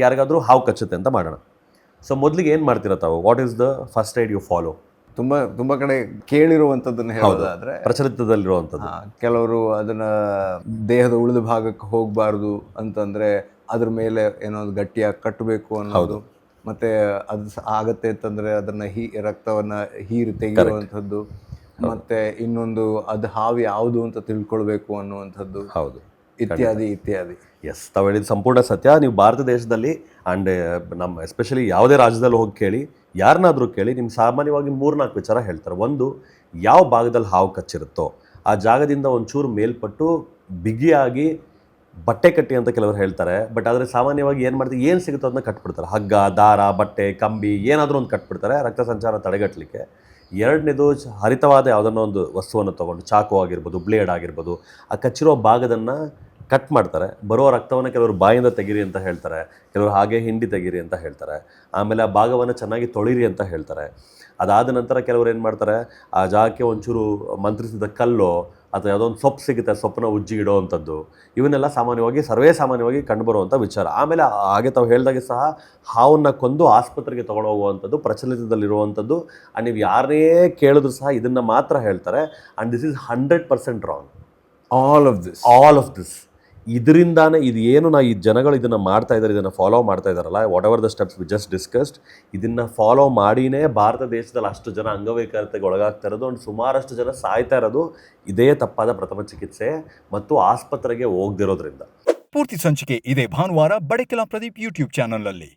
ಯಾರಿಗಾದರೂ ಹಾವು ಕಚ್ಚುತ್ತೆ ಅಂತ ಮಾಡೋಣ. ಸೊ ಮೊದಲಿಗೆ ಏನು ಮಾಡ್ತೀರಾ ತಾವು? What is the first aid you follow? ತುಂಬ ಕಡೆ ಕೇಳಿರುವಂಥದ್ದನ್ನು ಹೇಳೋದಾದ್ರೆ ಪ್ರಚಲಿತದಲ್ಲಿರುವಂಥದ್ದು. ಕೆಲವರು ಅದನ್ನ ದೇಹದ ಉಳಿದ ಭಾಗಕ್ಕೆ ಹೋಗಬಾರ್ದು ಅಂತಂದ್ರೆ ಅದ್ರ ಮೇಲೆ ಏನೋ ಒಂದು ಗಟ್ಟಿಯಾಗಿ ಕಟ್ಟಬೇಕು ಅನ್ನೋದು, ಮತ್ತೆ ಅದು ಆಗತ್ತೆ ಅಂತಂದ್ರೆ ಅದನ್ನ ರಕ್ತವನ್ನ ಹೀರಿ ತೆಗೆಯುವಂಥದ್ದು, ಮತ್ತೆ ಇನ್ನೊಂದು ಅದು ಹಾವು ಯಾವುದು ಅಂತ ತಿಳ್ಕೊಳ್ಬೇಕು ಅನ್ನುವಂಥದ್ದು, ಹೌದು, ಇತ್ಯಾದಿ ಇತ್ಯಾದಿ. ಎಸ್, ತಾವು ಹೇಳಿದ ಸಂಪೂರ್ಣ ಸತ್ಯ. ನೀವು ಭಾರತ ದೇಶದಲ್ಲಿ ಆ್ಯಂಡ್ ನಮ್ಮ ಎಸ್ಪೆಷಲಿ ಯಾವುದೇ ರಾಜ್ಯದಲ್ಲಿ ಹೋಗಿ ಕೇಳಿ, ಯಾರನ್ನಾದರೂ ಕೇಳಿ, ನಿಮ್ಗೆ ಸಾಮಾನ್ಯವಾಗಿ 3-4 ವಿಚಾರ ಹೇಳ್ತಾರೆ. ಒಂದು, ಯಾವ ಭಾಗದಲ್ಲಿ ಹಾವು ಕಚ್ಚಿರುತ್ತೋ ಆ ಜಾಗದಿಂದ ಒಂಚೂರು ಮೇಲ್ಪಟ್ಟು ಬಿಗಿಯಾಗಿ ಬಟ್ಟೆ ಕಟ್ಟಿ ಅಂತ ಕೆಲವರು ಹೇಳ್ತಾರೆ. ಬಟ್ ಆದರೆ ಸಾಮಾನ್ಯವಾಗಿ ಏನು ಮಾಡ್ತೀವಿ, ಏನು ಸಿಗುತ್ತೋ ಅದನ್ನ ಕಟ್ಬಿಡ್ತಾರೆ. ಹಗ್ಗ, ದಾರ, ಬಟ್ಟೆ, ಕಂಬಿ ಏನಾದರೂ ಒಂದು ಕಟ್ಬಿಡ್ತಾರೆ ರಕ್ತ ಸಂಚಾರ ತಡೆಗಟ್ಟಲಿಕ್ಕೆ. ಎರಡನೇದು, ಹರಿತವಾದ ಯಾವುದನ್ನೋ ಒಂದು ವಸ್ತುವನ್ನು ತೊಗೊಂಡು, ಚಾಕು ಆಗಿರ್ಬೋದು, ಬ್ಲೇಡ್ ಆಗಿರ್ಬೋದು, ಆ ಕಚ್ಚಿರೋ ಭಾಗದನ್ನು ಕಟ್ ಮಾಡ್ತಾರೆ. ಬರೋ ರಕ್ತವನ್ನು ಕೆಲವರು ಬಾಯಿಂದ ತೆಗೀರಿ ಅಂತ ಹೇಳ್ತಾರೆ, ಕೆಲವರು ಹಾಗೆ ಹಿಂಡಿ ತೆಗೀರಿ ಅಂತ ಹೇಳ್ತಾರೆ. ಆಮೇಲೆ ಆ ಭಾಗವನ್ನು ಚೆನ್ನಾಗಿ ತೊಳಿರಿ ಅಂತ ಹೇಳ್ತಾರೆ. ಅದಾದ ನಂತರ ಕೆಲವರು ಏನು ಮಾಡ್ತಾರೆ, ಆ ಜಾಗಕ್ಕೆ ಒಂಚೂರು ಮಂತ್ರಿಸಿದ ಕಲ್ಲೋ ಅಥವಾ ಯಾವುದೋ ಒಂದು ಸೊಪ್ಪು ಸಿಗುತ್ತೆ, ಸೊಪ್ಪನ್ನ ಉಜ್ಜಿ ಇಡೋವಂಥದ್ದು, ಇವನ್ನೆಲ್ಲ ಸರ್ವೇ ಸಾಮಾನ್ಯವಾಗಿ ಕಂಡುಬರುವಂಥ ವಿಚಾರ. ಆಮೇಲೆ ಹಾಗೆ ತಾವು ಹೇಳಿದಾಗೆ ಸಹ ಹಾವನ್ನು ಕೊಂದು ಆಸ್ಪತ್ರೆಗೆ ತೊಗೊಂಡೋಗುವಂಥದ್ದು ಪ್ರಚಲಿತದಲ್ಲಿರುವಂಥದ್ದು. ಆ್ಯಂಡ್ ನೀವು ಯಾರನ್ನೇ ಕೇಳಿದ್ರು ಸಹ ಇದನ್ನು ಮಾತ್ರ ಹೇಳ್ತಾರೆ. And this is 100% wrong. All of this ಇದರಿಂದಾನೇ ಇದು ಏನು ಈ ಜನಗಳು ಇದನ್ನು ಮಾಡ್ತಾ ಇದ್ದಾರೆ, ಇದನ್ನು ಫಾಲೋ ಮಾಡ್ತಾ ಇದ್ದಾರಲ್ಲ, what ever the steps we just discussed, ಇದನ್ನು ಫಾಲೋ ಮಾಡಿನೇ ಭಾರತ ದೇಶದಲ್ಲಿ ಅಷ್ಟು ಜನ ಅಂಗವೈಕಲ್ಯತೆಗೆ ಒಳಗಾಗ್ತಾ ಇರೋದು. ಒಂದು ಸುಮಾರಷ್ಟು ಜನ ಸಾಯ್ತಾ ಇರೋದು ಇದೇ ತಪ್ಪಾದ ಪ್ರಥಮ ಚಿಕಿತ್ಸೆ ಮತ್ತು ಆಸ್ಪತ್ರೆಗೆ ಹೋಗದಿರೋದ್ರಿಂದ. ಪೂರ್ತಿ ಸಂಚಿಕೆ ಇದೇ ಭಾನುವಾರ ಬಡಕೆಲ ಪ್ರದೀಪ್ ಯೂಟ್ಯೂಬ್ ಚಾನಲ್ನಲ್ಲಿ.